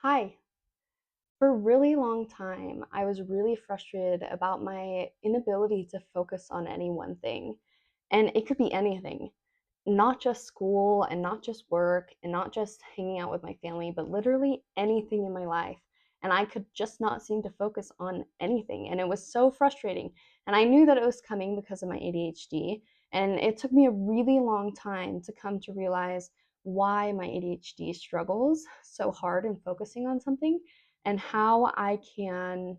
Hi. For a really long time, I was really frustrated about my inability to focus on any one thing. And it could be anything, not just school and not just work and not just hanging out with my family, but literally anything in my life. And I could just not seem to focus on anything. And it was so frustrating. And I knew that it was coming because of my ADHD. And it took me a really long time to come to realize why my ADHD struggles so hard in focusing on something and how I can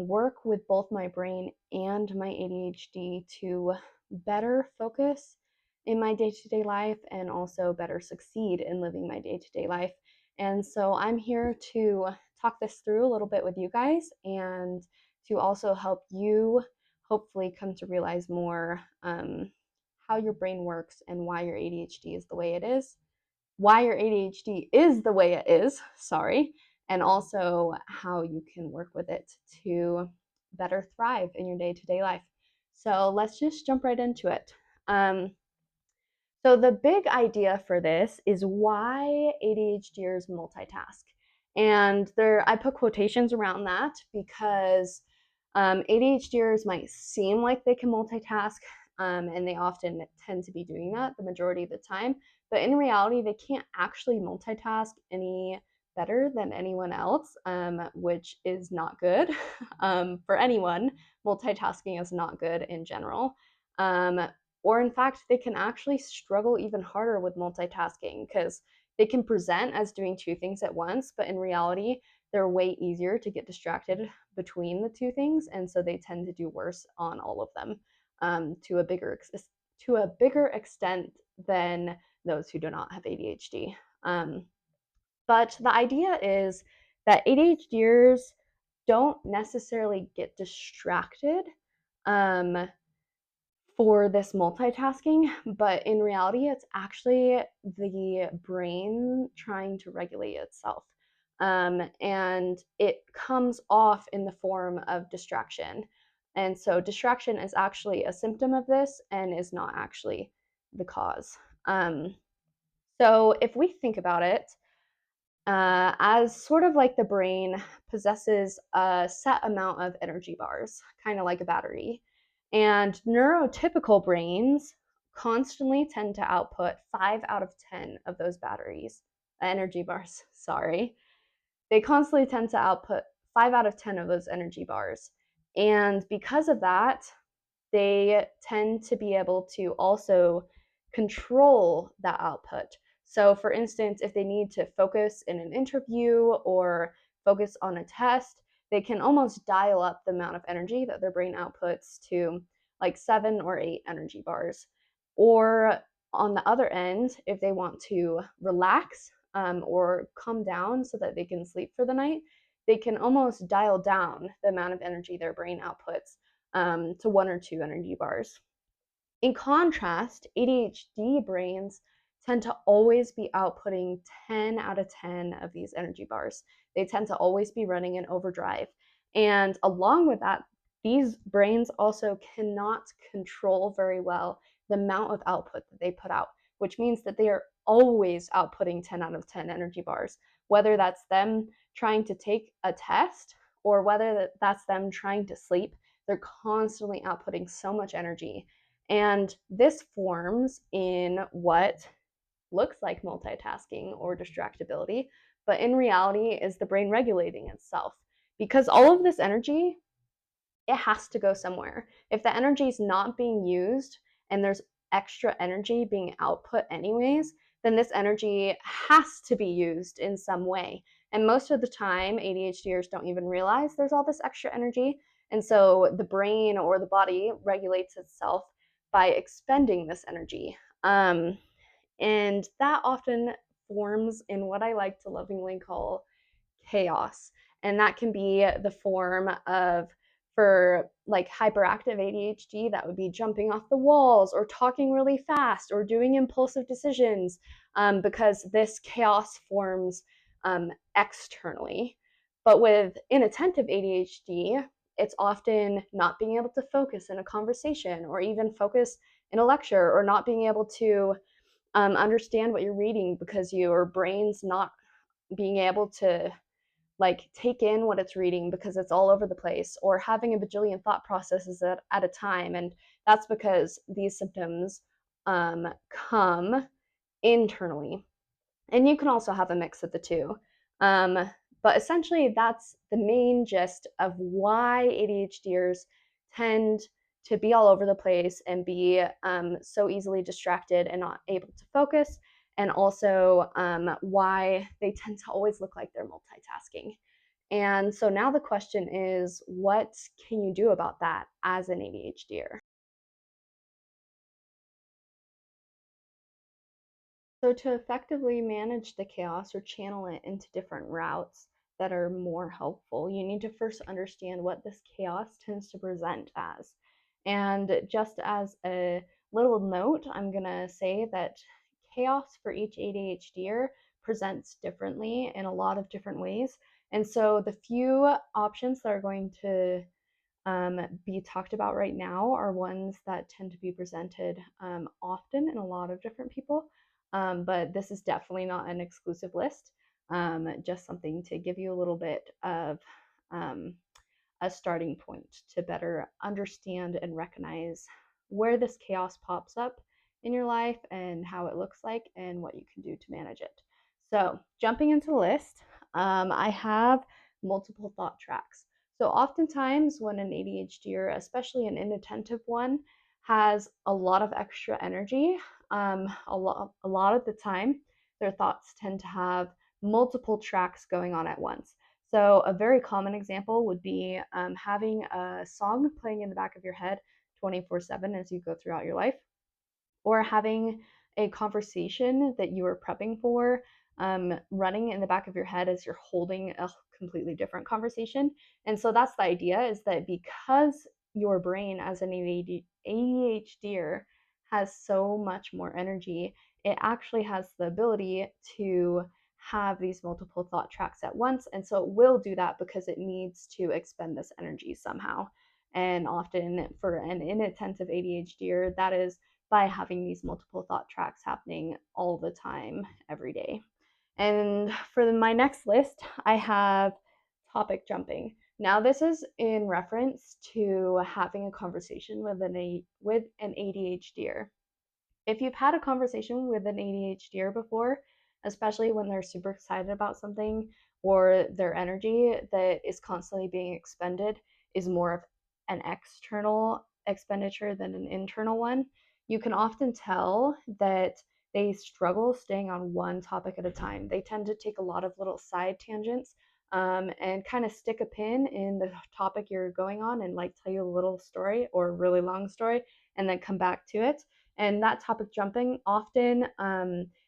work with both my brain and my ADHD to better focus in my day to day life and also better succeed in living my day to day life. And so I'm here to talk this through a little bit with you guys and to also help you hopefully come to realize more how your brain works and why your ADHD is the way it is, why your ADHD is the way it is, sorry, and also how you can work with it to better thrive in your day to day life. So let's just jump right into it. Um, so, the big idea for this is why ADHDers multitask. And I put quotations around that because ADHDers might seem like they can multitask, and they often tend to be doing that the majority of the time. But in reality, they can't actually multitask any better than anyone else, which is not good for anyone. Multitasking is not good in general. Um, or in fact, they can actually struggle even harder with multitasking because they can present as doing two things at once, but in reality, they're way easier to get distracted between the two things, and so they tend to do worse on all of them to a bigger extent than those who do not have ADHD. But the idea is that ADHDers don't necessarily get distracted um, for this multitasking, but in reality, it's actually the brain trying to regulate itself. And it comes off in the form of distraction. And so, distraction is actually a symptom of this and is not actually the cause. So, if we think about it, as sort of like the brain possesses a set amount of energy bars, kind of like a battery. And neurotypical brains constantly tend to output 5 out of 10 of those energy bars, sorry. They constantly tend to output 5 out of 10 of those energy bars. And because of that, they tend to be able to also control that output. So, for instance, if they need to focus in an interview or focus on a test, they can almost dial up the amount of energy that their brain outputs to like 7 or 8 energy bars. Or on the other end, if they want to relax or calm down so that they can sleep for the night, they can almost dial down the amount of energy their brain outputs to 1 or 2 energy bars. In contrast, ADHD brains tend to always be outputting 10 out of 10 of these energy bars. They tend to always be running in overdrive. And along with that, these brains also cannot control very well the amount of output that they put out, which means that they are always outputting 10 out of 10 energy bars, whether that's them trying to take a test or whether that's them trying to sleep. They're constantly outputting so much energy. And this forms in what looks like multitasking or distractibility, but in reality is the brain regulating itself. Because all of this energy, it has to go somewhere. If the energy is not being used and there's extra energy being output anyways, then this energy has to be used in some way. And most of the time, ADHDers don't even realize there's all this extra energy. And so the brain or the body regulates itself by expending this energy. And that often forms in what I like to lovingly call chaos. And that can be the form of, for like hyperactive ADHD, that would be jumping off the walls or talking really fast or doing impulsive decisions because this chaos forms externally. But with inattentive ADHD, it's often not being able to focus in a conversation or even focus in a lecture or not being able to understand what you're reading because your brain's not being able to like take in what it's reading because it's all over the place, or having a bajillion thought processes at a time. And that's because these symptoms come internally. And you can also have a mix of the two. Um, but essentially, that's the main gist of why ADHDers tend to be all over the place and be so easily distracted and not able to focus, and also why they tend to always look like they're multitasking. And so now the question is, what can you do about that as an ADHDer? So, to effectively manage the chaos or channel it into different routes that are more helpful, you need to first understand what this chaos tends to present as. And just as a little note, I'm going to say that chaos for each ADHDer presents differently in a lot of different ways. And so, the few options that are going to be talked about right now are ones that tend to be presented often in a lot of different people. But this is definitely not an exclusive list, just something to give you a little bit of um, a starting point to better understand and recognize where this chaos pops up in your life and how it looks like and what you can do to manage it. So, jumping into the list, I have multiple thought tracks. So, oftentimes, when an ADHD, or especially an inattentive one, has a lot of extra energy, a lot of the time, their thoughts tend to have multiple tracks going on at once. So, a very common example would be having a song playing in the back of your head 24/7 as you go throughout your life, or having a conversation that you are prepping for running in the back of your head as you're holding a completely different conversation. And so that's the idea, is that because your brain as an ADHDer has so much more energy, it actually has the ability to have these multiple thought tracks at once. And so it will do that because it needs to expend this energy somehow. And often for an inattentive ADHDer, that is by having these multiple thought tracks happening all the time, every day. And for my next list, I have topic jumping. Now, this is in reference to having a conversation with an ADHDer. If you've had a conversation with an ADHDer before, especially when they're super excited about something, or their energy that is constantly being expended is more of an external expenditure than an internal one, you can often tell that they struggle staying on one topic at a time. They tend to take a lot of little side tangents and kind of stick a pin in the topic you're going on and like tell you a little story or a really long story and then come back to it. And that topic jumping often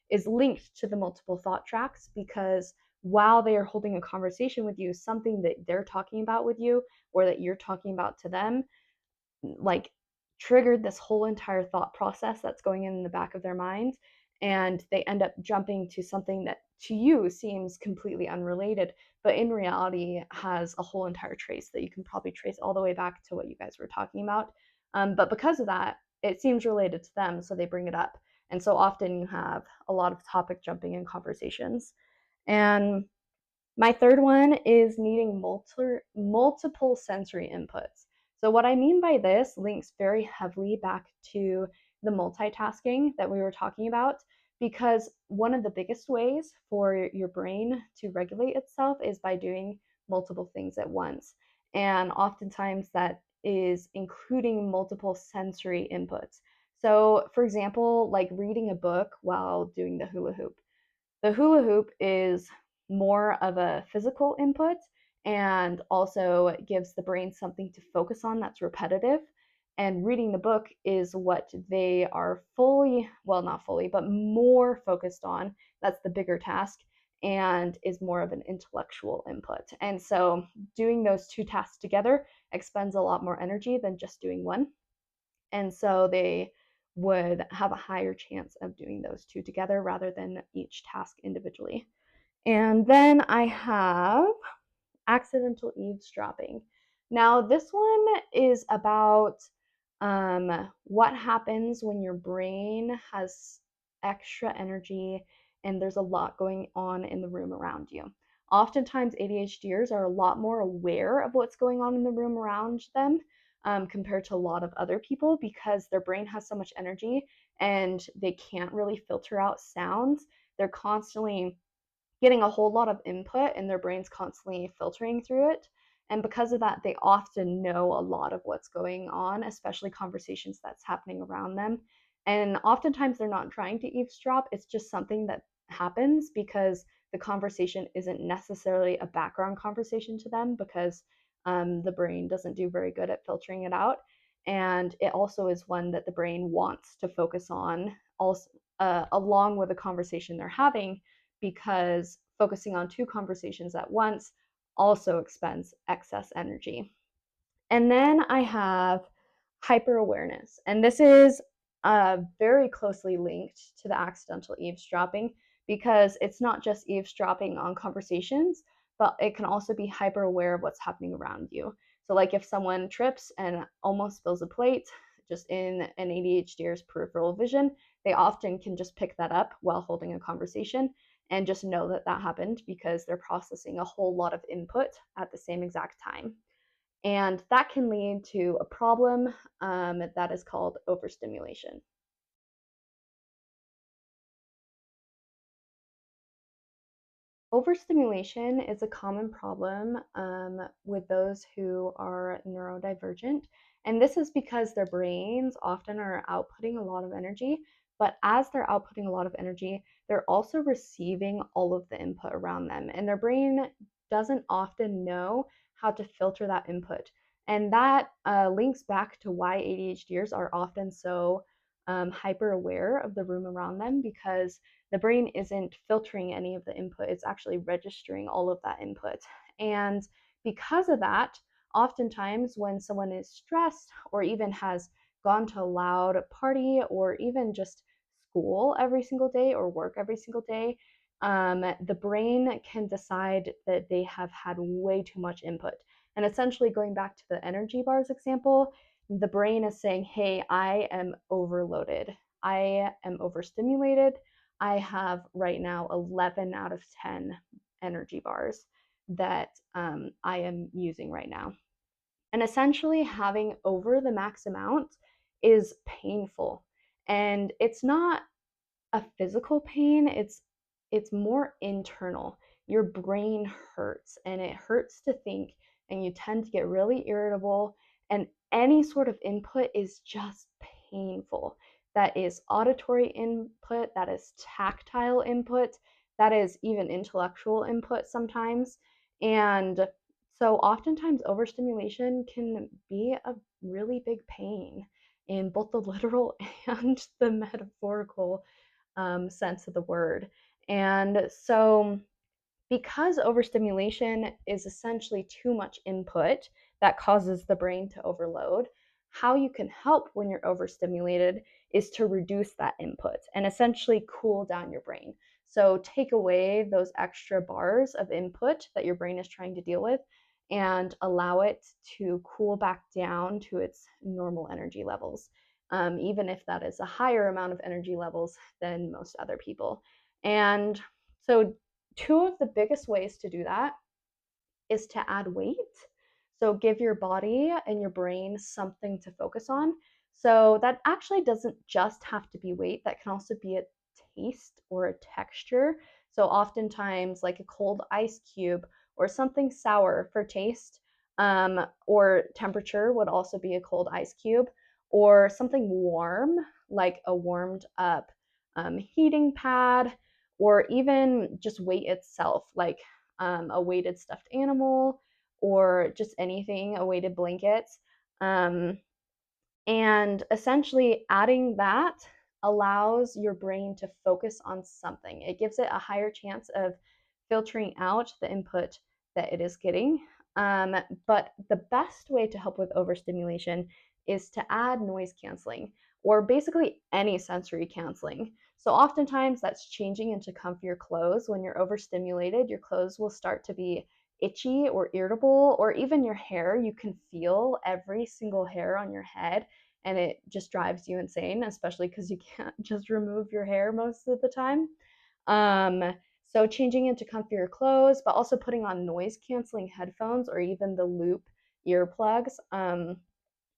is linked to the multiple thought tracks, because while they are holding a conversation with you, something that they're talking about with you or that you're talking about to them, like, triggered this whole entire thought process that's going in the back of their mind. And they end up jumping to something that to you seems completely unrelated, but in reality has a whole entire trace that you can probably trace all the way back to what you guys were talking about. But because of that, it seems related to them, so they bring it up. And so often you have a lot of topic jumping in conversations. And my third one is needing multiple sensory inputs. So, what I mean by this links very heavily back to the multitasking that we were talking about, because one of the biggest ways for your brain to regulate itself is by doing multiple things at once. And oftentimes that is including multiple sensory inputs. So, for example, like reading a book while doing the hula hoop. The hula hoop is more of a physical input and also gives the brain something to focus on that's repetitive. And reading the book is what they are fully, well, not fully, but more focused on. That's the bigger task and is more of an intellectual input. And so doing those two tasks together expends a lot more energy than just doing one. And so they would have a higher chance of doing those two together rather than each task individually. And then I have accidental eavesdropping. Now, this one is about what happens when your brain has extra energy and there's a lot going on in the room around you. Oftentimes, ADHDers are a lot more aware of what's going on in the room around them compared to a lot of other people because their brain has so much energy and they can't really filter out sounds. They're constantly getting a whole lot of input and their brain's constantly filtering through it. And because of that, they often know a lot of what's going on, especially conversations that's happening around them. And oftentimes they're not trying to eavesdrop, it's just something that happens because the conversation isn't necessarily a background conversation to them because the brain doesn't do very good at filtering it out. And it also is one that the brain wants to focus on also, along with the conversation they're having because focusing on two conversations at once also expends excess energy. And then I have hyper awareness. And this is very closely linked to the accidental eavesdropping because it's not just eavesdropping on conversations, but it can also be hyper aware of what's happening around you. So, like if someone trips and almost spills a plate, just in an ADHDer's peripheral vision, they often can just pick that up while holding a conversation and just know that that happened because they're processing a whole lot of input at the same exact time. And that can lead to a problem that is called overstimulation. Overstimulation is a common problem with those who are neurodivergent. And this is because their brains often are outputting a lot of energy. But as they're outputting a lot of energy, they're also receiving all of the input around them. And their brain doesn't often know how to filter that input. And that links back to why ADHDers are often so hyper aware of the room around them because the brain isn't filtering any of the input, it's actually registering all of that input. And because of that, oftentimes when someone is stressed or even has gone to a loud party or even just school every single day or work every single day, the brain can decide that they have had way too much input. And essentially, going back to the energy bars example, the brain is saying, hey, I am overloaded. I am overstimulated. I have right now 11 out of 10 energy bars that I am using right now. And essentially, having over the max amount is painful. And it's not a physical pain, it's more internal. Your brain hurts and it hurts to think and you tend to get really irritable and any sort of input is just painful. That is auditory input, that is tactile input, that is even intellectual input sometimes. And so oftentimes overstimulation can be a really big pain in both the literal and the metaphorical sense of the word. And so, because overstimulation is essentially too much input that causes the brain to overload, how you can help when you're overstimulated is to reduce that input and essentially cool down your brain. So, take away those extra bars of input that your brain is trying to deal with and allow it to cool back down to its normal energy levels, even if that is a higher amount of energy levels than most other people. And so, two of the biggest ways to do that is to add weight. So give your body and your brain something to focus on. So that actually doesn't just have to be weight, that can also be a taste or a texture. So oftentimes, like a cold ice cube or something sour for taste, or temperature would also be a cold ice cube, or something warm, like a warmed up heating pad, or even just weight itself, like a weighted stuffed animal or just anything, a weighted blanket. Um, and essentially, adding that allows your brain to focus on something. It gives it a higher chance of filtering out the input that it is getting. But the best way to help with overstimulation is to add noise canceling or basically any sensory canceling. So, oftentimes, that's changing into comfier clothes. When you're overstimulated, your clothes will start to be itchy or irritable, or even your hair. You can feel every single hair on your head and it just drives you insane, especially because you can't just remove your hair most of the time. So changing into comfier clothes, but also putting on noise canceling headphones or even the loop earplugs,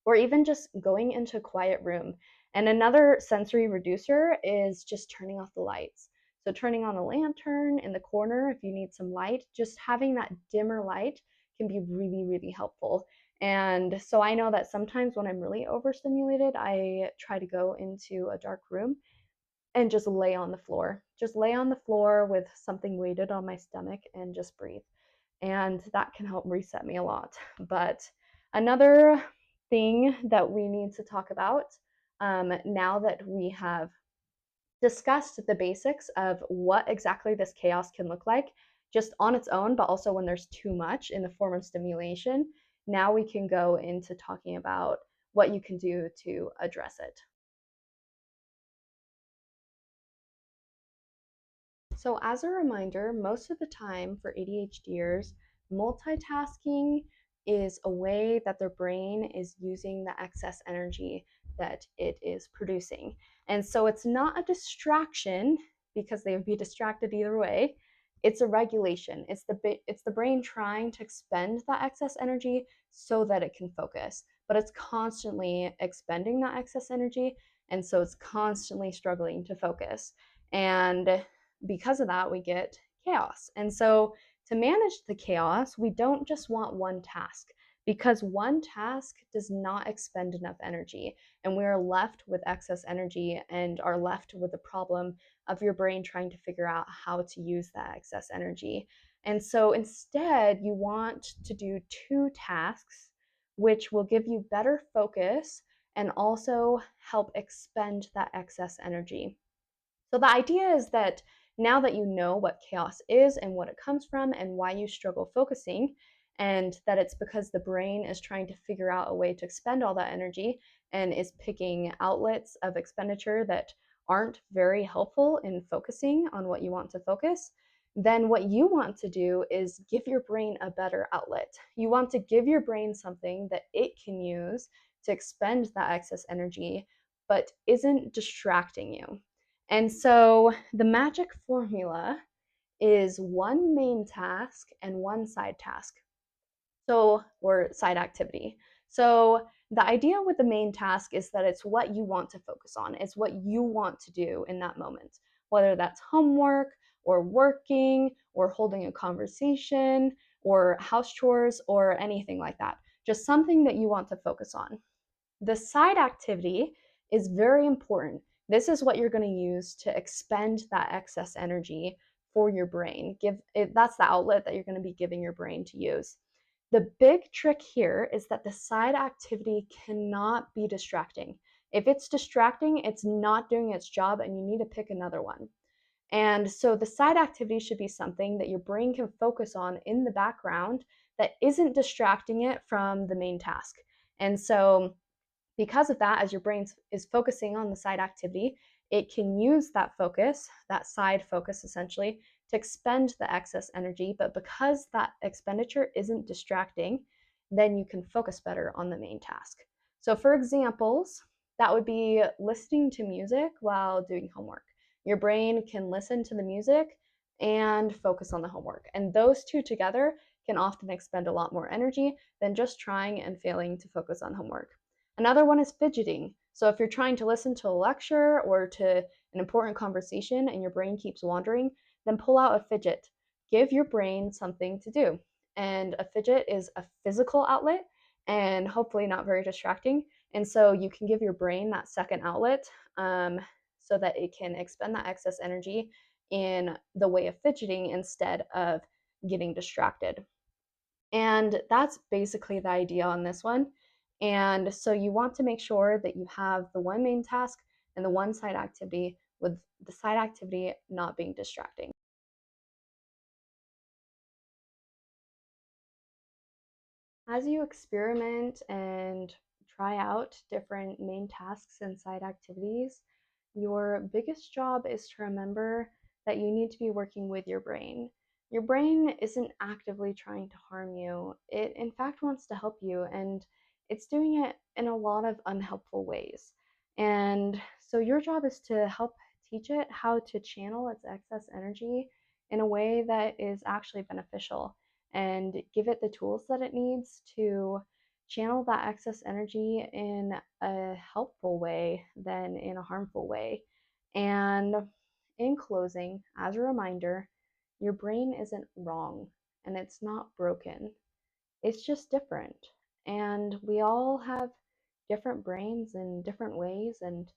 or even just going into a quiet room. And another sensory reducer is just turning off the lights. So turning on a lantern in the corner if you need some light, just having that dimmer light can be really, really helpful. And so I know that sometimes when I'm really overstimulated, I try to go into a dark room and just lay on the floor. Just lay on the floor with something weighted on my stomach and just breathe. And that can help reset me a lot. But another thing that we need to talk about, now that we have discussed the basics of what exactly this chaos can look like, just on its own, but also when there's too much in the form of stimulation, now we can go into talking about what you can do to address it. So, as a reminder, most of the time for ADHDers, multitasking is a way that their brain is using the excess energy that it is producing. And so it's not a distraction because they would be distracted either way. It's a regulation. It's the brain trying to expend that excess energy so that it can focus. But it's constantly expending that excess energy, and so it's constantly struggling to focus. And because of that, we get chaos. And so, to manage the chaos, we don't just want one task because one task does not expend enough energy. And we are left with excess energy and are left with the problem of your brain trying to figure out how to use that excess energy. And so, instead, you want to do two tasks, which will give you better focus and also help expend that excess energy. So the idea is that now that you know what chaos is and what it comes from and why you struggle focusing, and that it's because the brain is trying to figure out a way to expend all that energy and is picking outlets of expenditure that aren't very helpful in focusing on what you want to focus, then what you want to do is give your brain a better outlet. You want to give your brain something that it can use to expend that excess energy, but isn't distracting you. And so the magic formula is one main task and one side task. So, or side activity. So, the idea with the main task is that it's what you want to focus on, it's what you want to do in that moment, whether that's homework or working or holding a conversation or house chores or anything like that. Just something that you want to focus on. The side activity is very important. This is what you're going to use to expend that excess energy for your brain. That's the outlet that you're going to be giving your brain to use. The big trick here is that the side activity cannot be distracting. If it's distracting, it's not doing its job and you need to pick another one. And so the side activity should be something that your brain can focus on in the background that isn't distracting it from the main task. And so because of that, as your brain is focusing on the side activity, it can use that focus, that side focus essentially, to expend the excess energy. But because that expenditure isn't distracting, then you can focus better on the main task. So, for examples, that would be listening to music while doing homework. Your brain can listen to the music and focus on the homework. And those two together can often expend a lot more energy than just trying and failing to focus on homework. Another one is fidgeting. So if you're trying to listen to a lecture or to an important conversation and your brain keeps wandering, then pull out a fidget. Give your brain something to do. And a fidget is a physical outlet and hopefully not very distracting. And so you can give your brain that second outlet, so that it can expend that excess energy in the way of fidgeting instead of getting distracted. And that's basically the idea on this one. And so you want to make sure that you have the one main task and the one side activity, with the side activity not being distracting. As you experiment and try out different main tasks and side activities, your biggest job is to remember that you need to be working with your brain. Your brain isn't actively trying to harm you, it in fact wants to help you, and it's doing it in a lot of unhelpful ways. And so, your job is to help teach it how to channel its excess energy in a way that is actually beneficial and give it the tools that it needs to channel that excess energy in a helpful way than in a harmful way. And in closing, as a reminder, your brain isn't wrong and it's not broken. It's just different. And we all have different brains in different ways, and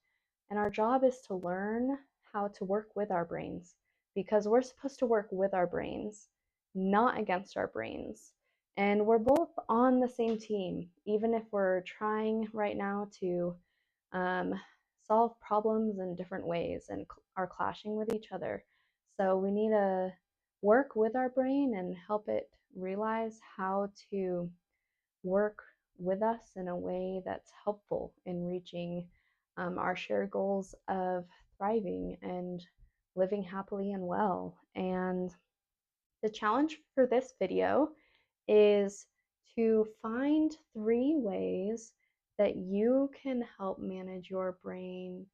our job is to learn how to work with our brains because we're supposed to work with our brains, not against our brains. And we're both on the same team, even if we're trying right now to um, solve problems in different ways and are clashing with each other. So we need to work with our brain and help it realize how to work with us in a way that's helpful in reaching our shared goals of thriving and living happily and well. And the challenge for this video is to find 3 ways that you can help manage your brain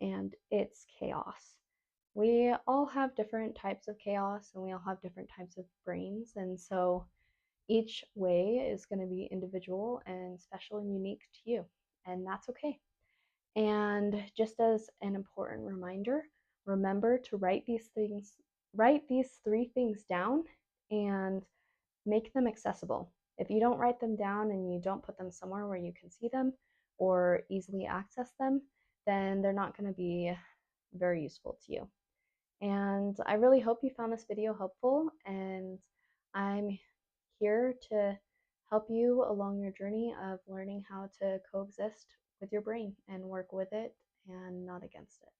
and its chaos. We all have different types of chaos and we all have different types of brains. And so each way is going to be individual and special and unique to you. And that's okay. And just as an important reminder, remember to write these 3 things down and make them accessible. If you don't write them down and you don't put them somewhere where you can see them or easily access them, then they're not going to be very useful to you. And I really hope you found this video helpful, and I'm here to help you along your journey of learning how to coexist with your brain and work with it and not against it.